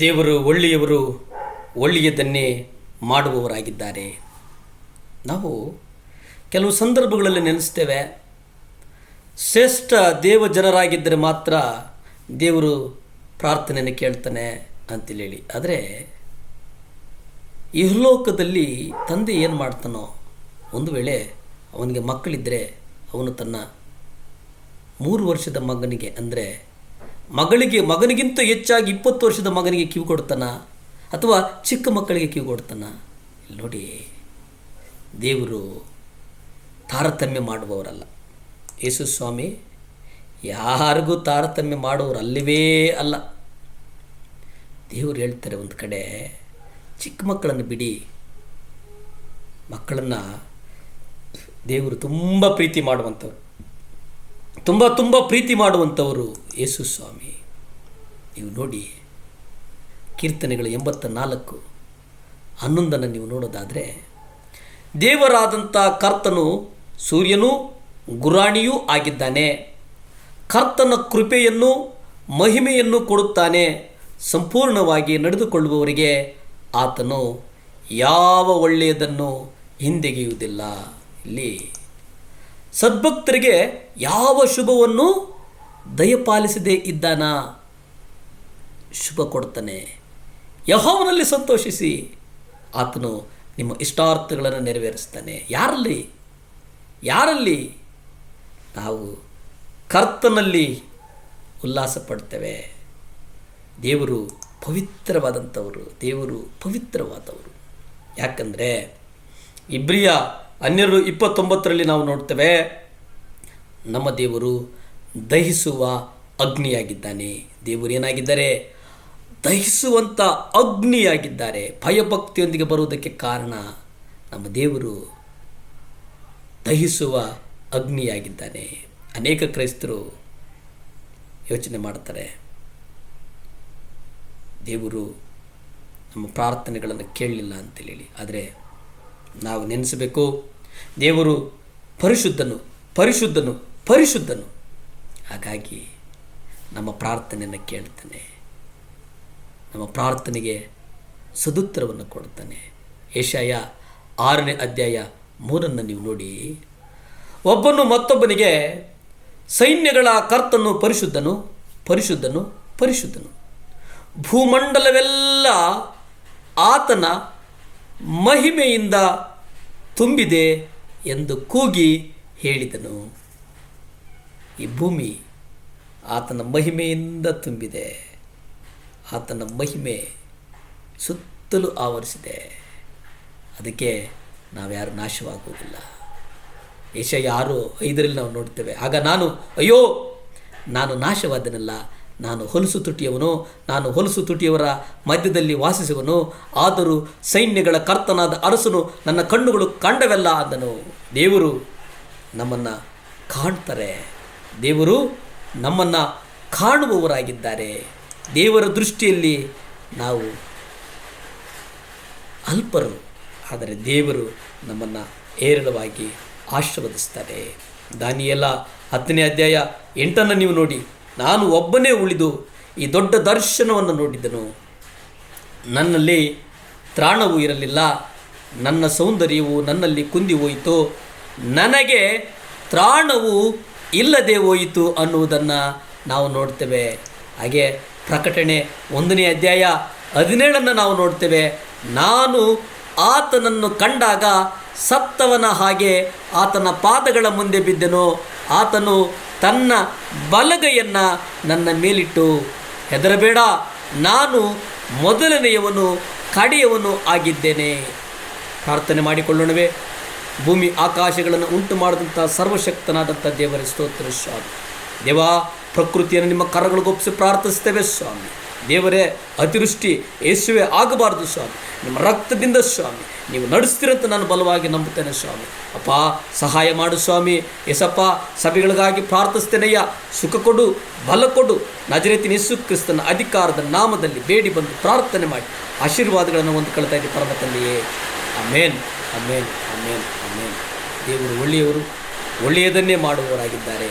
ದೇವರು ಒಳ್ಳೆಯವರು, ಒಳ್ಳೆಯದನ್ನೇ ಮಾಡುವವರಾಗಿದ್ದಾರೆ. ನಾವು ಕೆಲವು ಸಂದರ್ಭಗಳಲ್ಲಿ ನೆನೆಸ್ತೇವೆ, ಶ್ರೇಷ್ಠ ದೇವ ಜನರಾಗಿದ್ದರೆ ಮಾತ್ರ ದೇವರು ಪ್ರಾರ್ಥನೆಯನ್ನು ಕೇಳ್ತಾನೆ ಅಂತೇಳಿ. ಆದರೆ ಇಹಲೋಕದಲ್ಲಿ ತಂದೆ ಏನು ಮಾಡ್ತಾನೋ, ಒಂದು ವೇಳೆ ಅವನಿಗೆ ಮಕ್ಕಳಿದ್ದರೆ ಅವನು ತನ್ನ 3 ವರ್ಷದ ಮಗನಿಗೆ, ಅಂದರೆ ಮಗನಿಗಿಂತ ಹೆಚ್ಚಾಗಿ 20 ವರ್ಷದ ಮಗನಿಗೆ ಕಿವಿ ಕೊಡ್ತಾನ, ಅಥವಾ ಚಿಕ್ಕ ಮಕ್ಕಳಿಗೆ ಕಿವಿ ಕೊಡ್ತಾನ. ಇಲ್ಲಿ ನೋಡಿ, ದೇವರು ತಾರತಮ್ಯ ಮಾಡುವವರಲ್ಲ. ಯೇಸು ಸ್ವಾಮಿ ಯಾರಿಗೂ ತಾರತಮ್ಯ ಮಾಡುವವರು ಅಲ್ಲವೇ ಅಲ್ಲ. ದೇವರು ಹೇಳ್ತಾರೆ ಒಂದು ಕಡೆ, ಚಿಕ್ಕ ಮಕ್ಕಳನ್ನು ಬಿಡಿ, ಮಕ್ಕಳನ್ನು ದೇವರು ತುಂಬ ಪ್ರೀತಿ ಮಾಡುವಂಥವ್ರು, ತುಂಬ ಪ್ರೀತಿ ಮಾಡುವಂಥವರು ಯೇಸು ಸ್ವಾಮಿ. ನೀವು ನೋಡಿ, ಕೀರ್ತನೆಗಳು 84:11 ನೀವು ನೋಡೋದಾದರೆ, ದೇವರಾದಂಥ ಕರ್ತನು ಸೂರ್ಯನೂ ಗುರಾಣಿಯೂ ಆಗಿದ್ದಾನೆ, ಕರ್ತನ ಕೃಪೆಯನ್ನು ಮಹಿಮೆಯನ್ನು ಕೊಡುತ್ತಾನೆ, ಸಂಪೂರ್ಣವಾಗಿ ನಡೆದುಕೊಳ್ಳುವವರಿಗೆ ಆತನು ಯಾವ ಒಳ್ಳೆಯದನ್ನು ಹಿಂದೆಗೆಯುವುದಿಲ್ಲ. ಇಲ್ಲಿ ಸದ್ಭಕ್ತರಿಗೆ ಯಾವ ಶುಭವನ್ನು ದಯಪಾಲಿಸದೇ ಇದ್ದಾನ, ಶುಭ ಕೊಡ್ತಾನೆ. ಯೆಹೋವನಲ್ಲಿ ಸಂತೋಷಿಸಿ, ಆತನು ನಿಮ್ಮ ಇಷ್ಟಾರ್ಥಗಳನ್ನು ನೆರವೇರಿಸ್ತಾನೆ. ಯಾರಲ್ಲಿ ನಾವು ಕರ್ತನಲ್ಲಿ ಉಲ್ಲಾಸ ಪಡ್ತೇವೆ. ದೇವರು ಪವಿತ್ರವಾದವರು. ಯಾಕಂದರೆ ಇಬ್ರಿಯ 12:29 ನಾವು ನೋಡ್ತೇವೆ, ನಮ್ಮ ದೇವರು ದಹಿಸುವ ಅಗ್ನಿಯಾಗಿದ್ದಾನೆ. ದೇವರು ಏನಾಗಿದ್ದಾರೆ? ದಹಿಸುವಂಥ ಅಗ್ನಿಯಾಗಿದ್ದಾರೆ. ಭಯಭಕ್ತಿಯೊಂದಿಗೆ ಬರುವುದಕ್ಕೆ ಕಾರಣ, ನಮ್ಮ ದೇವರು ದಹಿಸುವ ಅಗ್ನಿಯಾಗಿದ್ದಾನೆ. ಅನೇಕ ಕ್ರೈಸ್ತರು ಯೋಚನೆ ಮಾಡ್ತಾರೆ, ದೇವರು ನಮ್ಮ ಪ್ರಾರ್ಥನೆಗಳನ್ನು ಕೇಳಲಿಲ್ಲ ಅಂತೇಳಿ. ಆದರೆ ನಾವು ನೆನೆಸಬೇಕು, ದೇವರು ಪರಿಶುದ್ಧನು. ಹಾಗಾಗಿ ನಮ್ಮ ಪ್ರಾರ್ಥನೆಯನ್ನು ಕೇಳ್ತಾನೆ, ನಮ್ಮ ಪ್ರಾರ್ಥನೆಗೆ ಸದುತ್ತರವನ್ನು ಕೊಡ್ತಾನೆ. ಯೆಶಾಯ 6:3 ನೀವು ನೋಡಿ, ಒಬ್ಬನು ಮತ್ತೊಬ್ಬನಿಗೆ, ಸೈನ್ಯಗಳ ಕರ್ತನು ಪರಿಶುದ್ಧನು, ಭೂಮಂಡಲವೆಲ್ಲ ಆತನ ಮಹಿಮೆಯಿಂದ ತುಂಬಿದೆ ಎಂದು ಕೂಗಿ ಹೇಳಿದನು. ಈ ಭೂಮಿ ಆತನ ಮಹಿಮೆಯಿಂದ ತುಂಬಿದೆ. ಆತನ ಮಹಿಮೆ ಸುತ್ತಲೂ ಆವರಿಸಿದೆ. ಅದಕ್ಕೆ ನಾವ್ಯಾರು ನಾಶವಾಗುವುದಿಲ್ಲ. ಯೆಶಾಯ 6:5 ನಾವು ನೋಡ್ತೇವೆ, ಆಗ ಅಯ್ಯೋ ನಾನು ನಾಶವಾದನಲ್ಲ, ನಾನು ಹೊಲಸು ತುಟಿಯವರ ಮಧ್ಯದಲ್ಲಿ ವಾಸಿಸುವನು, ಆದರೂ ಸೈನ್ಯಗಳ ಕರ್ತನಾದ ಅರಸನು ನನ್ನ ಕಣ್ಣುಗಳು ಕಂಡವೆಲ್ಲ ಅಂದನು. ದೇವರು ನಮ್ಮನ್ನು ಕಾಣ್ತಾರೆ, ದೇವರು ನಮ್ಮನ್ನು ಕಾಣುವವರಾಗಿದ್ದಾರೆ. ದೇವರ ದೃಷ್ಟಿಯಲ್ಲಿ ನಾವು ಅಲ್ಪರು, ಆದರೆ ದೇವರು ನಮ್ಮನ್ನು ಹೇರಳವಾಗಿ ಆಶೀರ್ವದಿಸ್ತಾರೆ. ದಾನಿಯೇಲ 10:8 ನೀವು ನೋಡಿ, ನಾನು ಒಬ್ಬನೇ ಉಳಿದು ಈ ದೊಡ್ಡ ದರ್ಶನವನ್ನು ನೋಡಿದನು. ನನ್ನಲ್ಲಿ ತ್ರಾಣವೂ ಇರಲಿಲ್ಲ, ನನ್ನ ಸೌಂದರ್ಯವು ನನ್ನಲ್ಲಿ ಕುಂದಿ ಹೋಯಿತು, ನನಗೆ ತ್ರಾಣವು ಇಲ್ಲದೆ ಹೋಯಿತು ಅನ್ನುವುದನ್ನು ನಾವು ನೋಡ್ತೇವೆ. ಹಾಗೆ ಪ್ರಕಟಣೆ 1:17 ನಾವು ನೋಡ್ತೇವೆ, ನಾನು ಆತನನ್ನು ಕಂಡಾಗ ಸತ್ತವನ ಹಾಗೆ ಆತನ ಪಾದಗಳ ಮುಂದೆ ಬಿದ್ದೆನು, ಆತನು ತನ್ನ ಬಲಗೈಯನ್ನು ನನ್ನ ಮೇಲಿಟ್ಟು, ಹೆದರಬೇಡ, ನಾನು ಮೊದಲನೆಯವನು ಕಡೆಯವನು ಆಗಿದ್ದೇನೆ. ಪ್ರಾರ್ಥನೆ ಮಾಡಿಕೊಳ್ಳೋಣವೇ. ಭೂಮಿ ಆಕಾಶಗಳನ್ನು ಉಂಟು ಮಾಡಿದಂಥ ಸರ್ವಶಕ್ತನಾದಂಥ ದೇವರ ಸ್ತೋತ್ರ ಸ್ವಾಮಿ. ದೇವಾ, ಪ್ರಕೃತಿಯನ್ನು ನಿಮ್ಮ ಕರಗಳಿಗೊಪ್ಪಿಸಿ ಪ್ರಾರ್ಥಿಸ್ತೇವೆ ಸ್ವಾಮಿ. ದೇವರೇ, ಅತಿವೃಷ್ಟಿ ಯೇಸುವೆ ಆಗಬಾರ್ದು ಸ್ವಾಮಿ. ನಿಮ್ಮ ರಕ್ತದಿಂದ ಸ್ವಾಮಿ ನೀವು ನಡೆಸ್ತೀರಂತ ನಾನು ಬಲವಾಗಿ ನಂಬುತ್ತೇನೆ ಸ್ವಾಮಿ. ಅಪ್ಪ, ಸಹಾಯ ಮಾಡು ಸ್ವಾಮಿ. ಯೇಸಪ್ಪ, ಸಭೆಗಳಿಗಾಗಿ ಪ್ರಾರ್ಥಿಸ್ತೇನೆಯ್ಯ. ಸುಖ ಕೊಡು, ಬಲ ಕೊಡು. ನಜರೇತಿನ ಯೇಸು ಕ್ರಿಸ್ತನ ಅಧಿಕಾರದ ನಾಮದಲ್ಲಿ ಬೇಡಿ ಬಂದು ಪ್ರಾರ್ಥನೆ ಮಾಡಿ ಆಶೀರ್ವಾದಗಳನ್ನು ಹೊಂದಿಕೊಳ್ತಾ ಇದ್ದೀವಿ ಪರಮ ತಂದೆಯೇ. ಆಮೇನ್. ದೇವರು ಒಳ್ಳೆಯವರು, ಒಳ್ಳೆಯದನ್ನೇ ಮಾಡುವವರಾಗಿದ್ದಾರೆ.